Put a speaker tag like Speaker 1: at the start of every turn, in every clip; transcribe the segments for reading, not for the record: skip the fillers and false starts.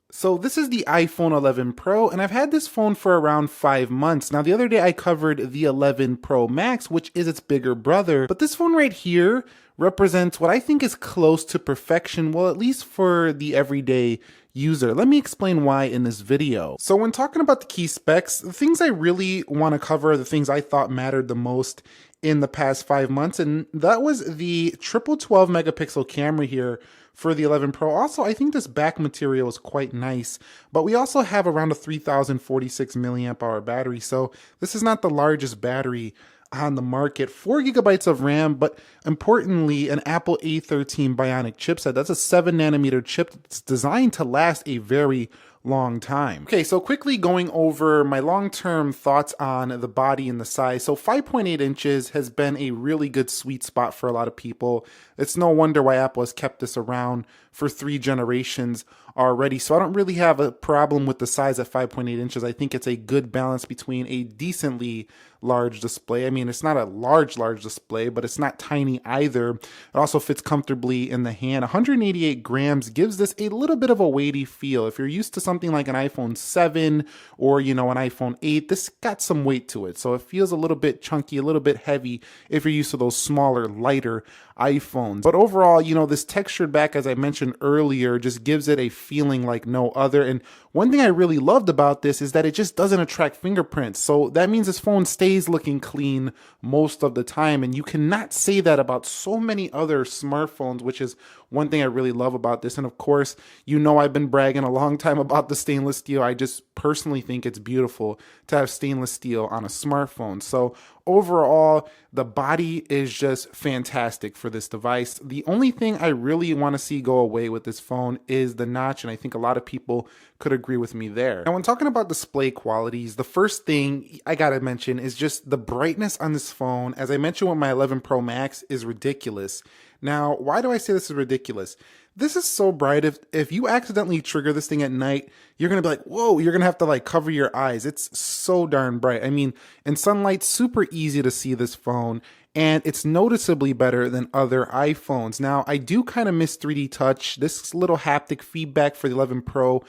Speaker 1: So this is the iPhone 11 Pro, and I've had this phone for around 5 months. Now the other day I covered the 11 Pro Max, which is its bigger brother, but this phone right here represents what I think is close to perfection, well, at least for the everyday user. Let me explain why in this video. So when talking about the key specs, the things I really want to cover are the things I thought mattered the most in the past 5 months, and that was the triple 12 megapixel camera here for the 11 Pro. Also, I think this back material is quite nice, but we also have around a 3046 milliamp hour battery, so this is not the largest battery on the market. 4 gigabytes of RAM, but importantly, an Apple A13 Bionic chipset. That's a 7 nanometer chip that's designed to last a very long time. Okay, so quickly going over my long-term thoughts on the body and the size. So 5.8 inches has been a really good sweet spot for a lot of people. It's no wonder why Apple has kept this around for 3 generations already. So I don't really have a problem with the size at 5.8 inches. I think it's a good balance between a decently large display. I mean, it's not a large display, but it's not tiny either. It also fits comfortably in the hand. 188 grams gives this a little bit of a weighty feel. If you're used to something like an iPhone 7 or, an iPhone 8, this got some weight to it. So it feels a little bit chunky, a little bit heavy if you're used to those smaller, lighter iPhones. But overall, this textured back, as I mentioned earlier, just gives it a feeling like no other. And one thing I really loved about this is that it just doesn't attract fingerprints. So that means this phone stays looking clean most of the time. And you cannot say that about so many other smartphones, which is one thing I really love about this. And of course, I've been bragging a long time about the stainless steel. I just personally think it's beautiful to have stainless steel on a smartphone. So overall, the body is just fantastic for this device. The only thing I really want to see go away with this phone is the notch, and I think a lot of people could agree with me there. Now, when talking about display qualities, the first thing I gotta mention is just the brightness on this phone. As I mentioned with my 11 Pro Max, is ridiculous. Now, why do I say this is ridiculous? This is so bright. If you accidentally trigger this thing at night, you're going to be like, whoa, you're going to have to cover your eyes. It's so darn bright. I mean, in sunlight, super easy to see this phone, and it's noticeably better than other iPhones. Now, I do kind of miss 3D touch. This little haptic feedback for the 11 Pro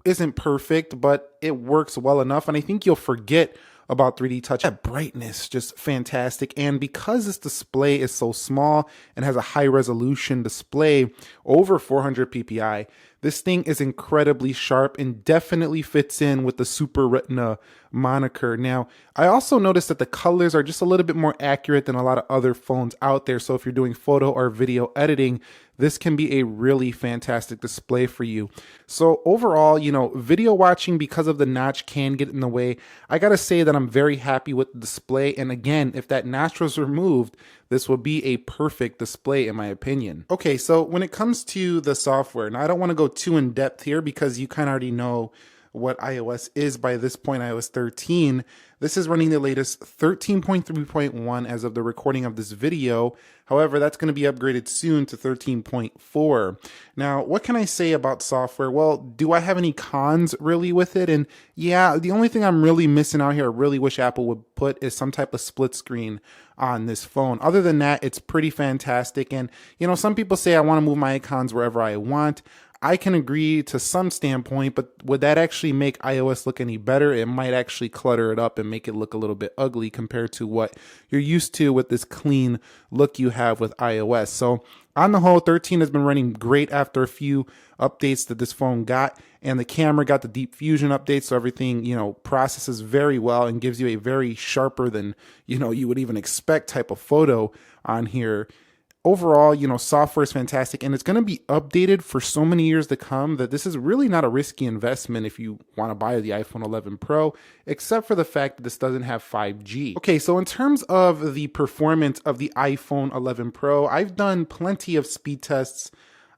Speaker 1: isn't perfect, but it works well enough, and I think you'll forget about 3D touch. That brightness, just fantastic. And because this display is so small and has a high resolution display over 400 ppi, this thing is incredibly sharp and definitely fits in with the Super Retina moniker. Now, I also noticed that the colors are just a little bit more accurate than a lot of other phones out there. So if you're doing photo or video editing, this can be a really fantastic display for you. So overall, video watching, because of the notch, can get in the way. I gotta say that I'm very happy with the display. And again, if that notch was removed, this would be a perfect display in my opinion. Okay, so when it comes to the software, now I don't want to go too in depth here because you kind of already know what iOS is by this point, iOS 13. This is running the latest 13.3.1 as of the recording of this video. However, that's going to be upgraded soon to 13.4. Now, what can I say about software? Well, do I have any cons really with it? And yeah, the only thing I'm really missing out here, I really wish Apple would put, is some type of split screen on this phone. Other than that, it's pretty fantastic. And, some people say I want to move my icons wherever I want. I can agree to some standpoint, but would that actually make iOS look any better? It might actually clutter it up and make it look a little bit ugly compared to what you're used to with this clean look you have with iOS. So on the whole, 13 has been running great after a few updates that this phone got, and the camera got the deep fusion update, so everything, processes very well and gives you a very sharper than, you would even expect type of photo on here. Overall, software is fantastic, and it's going to be updated for so many years to come that this is really not a risky investment if you want to buy the iPhone 11 Pro, except for the fact that this doesn't have 5G. Okay, so in terms of the performance of the iPhone 11 Pro, I've done plenty of speed tests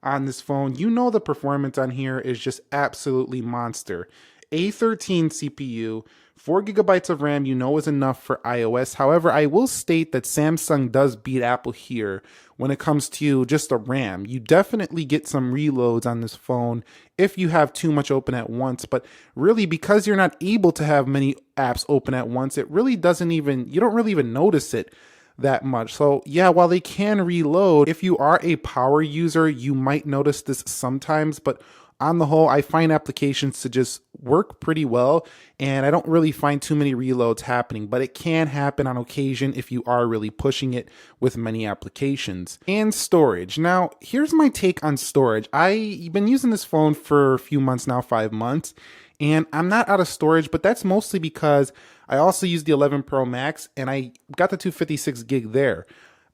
Speaker 1: on this phone. The performance on here is just absolutely monster. A13 CPU, 4 gigabytes of RAM, is enough for iOS. However, I will state that Samsung does beat Apple here when it comes to just the RAM. You definitely get some reloads on this phone if you have too much open at once, but really, because you're not able to have many apps open at once, you don't really even notice it that much. So yeah, while they can reload, if you are a power user, you might notice this sometimes, but on the whole, I find applications to just work pretty well, and I don't really find too many reloads happening, but it can happen on occasion if you are really pushing it with many applications. And storage. Now, here's my take on storage. I've been using this phone for a few months now, 5 months, and I'm not out of storage, but that's mostly because I also use the 11 Pro Max, and I got the 256 gig there.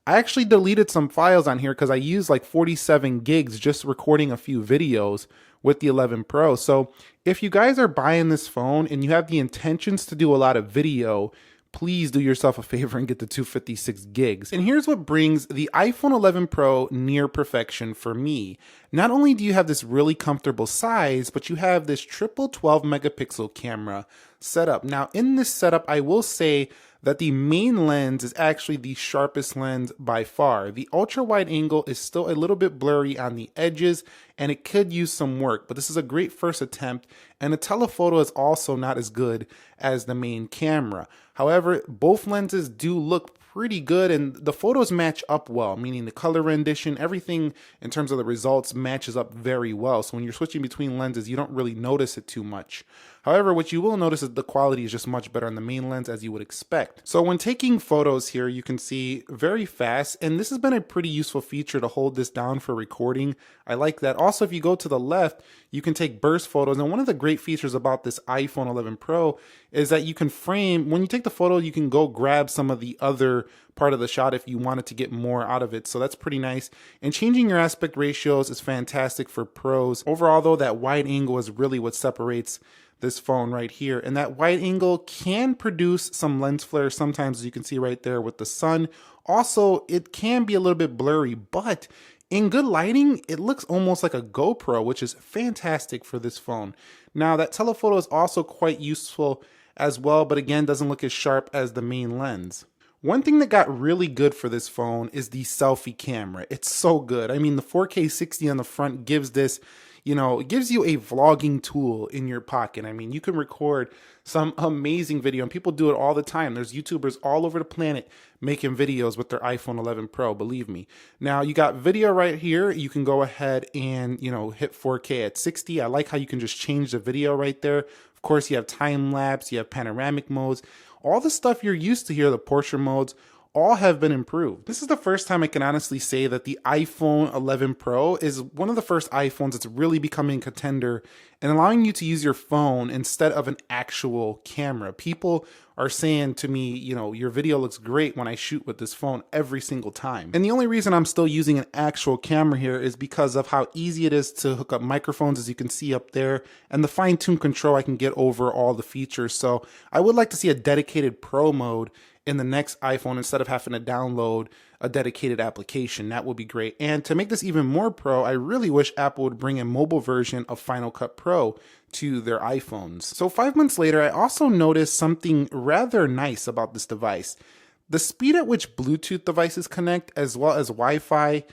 Speaker 1: I actually deleted some files on here because I used like 47 gigs just recording a few videos with the 11 Pro. So if you guys are buying this phone and you have the intentions to do a lot of video, please do yourself a favor and get the 256 gigs. And here's what brings the iPhone 11 Pro near perfection for me. Not only do you have this really comfortable size, but you have this triple 12 megapixel camera setup. Now in this setup, I will say that the main lens is actually the sharpest lens by far. The ultra wide angle is still a little bit blurry on the edges and it could use some work, but this is a great first attempt, and the telephoto is also not as good as the main camera. However, both lenses do look pretty good and the photos match up well, meaning the color rendition, everything in terms of the results matches up very well. So when you're switching between lenses, you don't really notice it too much. However, what you will notice is the quality is just much better on the main lens, as you would expect. So when taking photos here, you can see very fast, and this has been a pretty useful feature to hold this down for recording. I like that. Also, if you go to the left, you can take burst photos, and one of the great features about this iPhone 11 Pro is that you can frame, when you take the photo, you can go grab some of the other part of the shot if you wanted to get more out of it. So that's pretty nice. And changing your aspect ratios is fantastic for pros. Overall though, that wide angle is really what separates this phone right here. And that wide angle can produce some lens flare sometimes, as you can see right there with the sun. Also, it can be a little bit blurry, but in good lighting, it looks almost like a GoPro, which is fantastic for this phone. Now, that telephoto is also quite useful as well, but again, doesn't look as sharp as the main lens. One thing that got really good for this phone is the selfie camera. It's so good. I mean, the 4K 60 on the front gives this, it gives you a vlogging tool in your pocket. I mean, you can record some amazing video, and people do it all the time. There's YouTubers all over the planet making videos with their iPhone 11 Pro, believe me. Now, you got video right here. You can go ahead and, hit 4K at 60. I like how you can just change the video right there. Of course, you have time lapse, you have panoramic modes. All the stuff you're used to here, the portrait modes, all have been improved. This is the first time I can honestly say that the iPhone 11 Pro is one of the first iPhones that's really becoming a contender and allowing you to use your phone instead of an actual camera. People are saying to me, your video looks great when I shoot with this phone every single time. And the only reason I'm still using an actual camera here is because of how easy it is to hook up microphones, as you can see up there, and the fine-tuned control I can get over all the features. So I would like to see a dedicated Pro mode in the next iPhone instead of having to download a dedicated application. That would be great. And to make this even more pro, I really wish Apple would bring a mobile version of Final Cut Pro to their iPhones. So 5 months later, I also noticed something rather nice about this device. The speed at which Bluetooth devices connect as well as Wi-Fi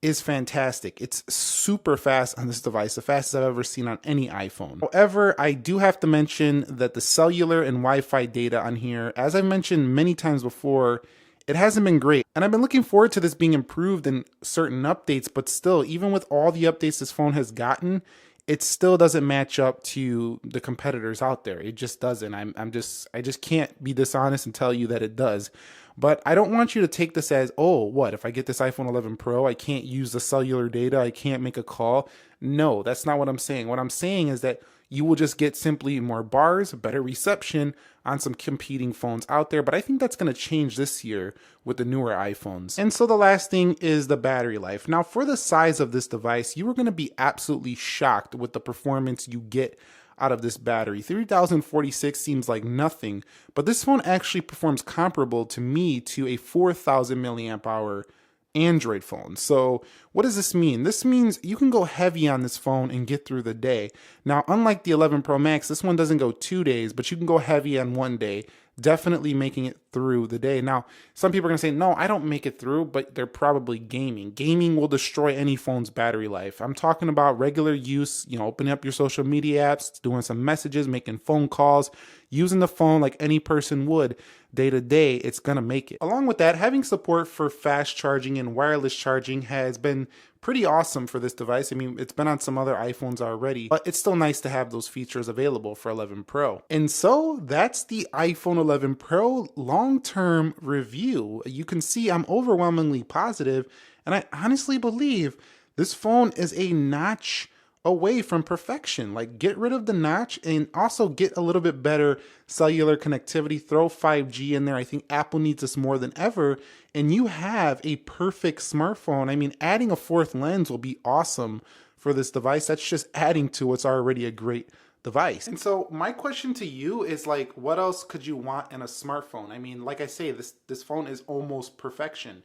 Speaker 1: is fantastic. It's super fast on this device, the fastest I've ever seen on any iPhone. However, I do have to mention that the cellular and Wi-Fi data on here, as I've mentioned many times before, it hasn't been great. And I've been looking forward to this being improved in certain updates, but still, even with all the updates this phone has gotten, it still doesn't match up to the competitors out there. It just doesn't. I just can't be dishonest and tell you that it does. But I don't want you to take this as, oh, what, if I get this iPhone 11 Pro, I can't use the cellular data, I can't make a call. No, that's not what I'm saying. What I'm saying is that you will just get simply more bars, better reception on some competing phones out there. But I think that's going to change this year with the newer iPhones. And so the last thing is the battery life. Now, for the size of this device, you are going to be absolutely shocked with the performance you get out of this battery. 3046 seems like nothing, but this phone actually performs comparable to me to a 4000 milliamp hour Android phone. So what does this mean? This means you can go heavy on this phone and get through the day. Now, unlike the 11 Pro Max, this one doesn't go 2 days, but you can go heavy on 1 day, definitely making it through the day. Now, some people are going to say, no, I don't make it through, but they're probably gaming. Gaming will destroy any phone's battery life. I'm talking about regular use, opening up your social media apps, doing some messages, making phone calls, using the phone like any person would day to day. It's going to make it. Along with that, having support for fast charging and wireless charging has been pretty awesome for this device. I mean, it's been on some other iPhones already, but it's still nice to have those features available for 11 Pro. And so that's the iPhone 11 Pro long-term review. You can see I'm overwhelmingly positive, and I honestly believe this phone is a notch away from perfection. Like, get rid of the notch and also get a little bit better cellular connectivity. Throw 5G in there. I think Apple needs this more than ever. And you have a perfect smartphone. I mean, adding a fourth lens will be awesome for this device. That's just adding to what's already a great device. And so my question to you is, like, what else could you want in a smartphone? I mean, like I say, this phone is almost perfection.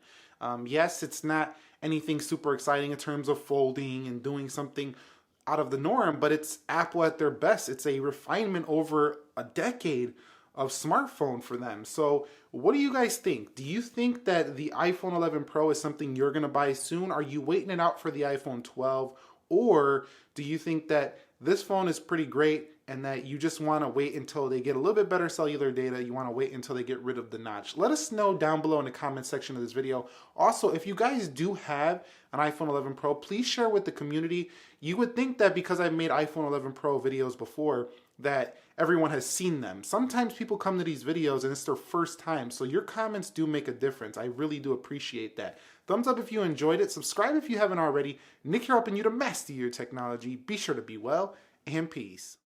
Speaker 1: Yes, it's not anything super exciting in terms of folding and doing something out of the norm, but it's Apple at their best. It's a refinement over a decade of smartphone for them. So what do you guys think? Do you think that the iPhone 11 Pro is something you're going to buy soon? Are you waiting it out for the iPhone 12? Or do you think that this phone is pretty great and that you just want to wait until they get a little bit better cellular data? You want to wait until they get rid of the notch? Let us know down below in the comment section of this video. Also, if you guys do have an iPhone 11 Pro, please share with the community. You would think that because I've made iPhone 11 Pro videos before that everyone has seen them. Sometimes people come to these videos and it's their first time, so your comments do make a difference. I really do appreciate that. Thumbs up if you enjoyed it. Subscribe if you haven't already. Nick here helping you to master your technology. Be sure to be well, and peace.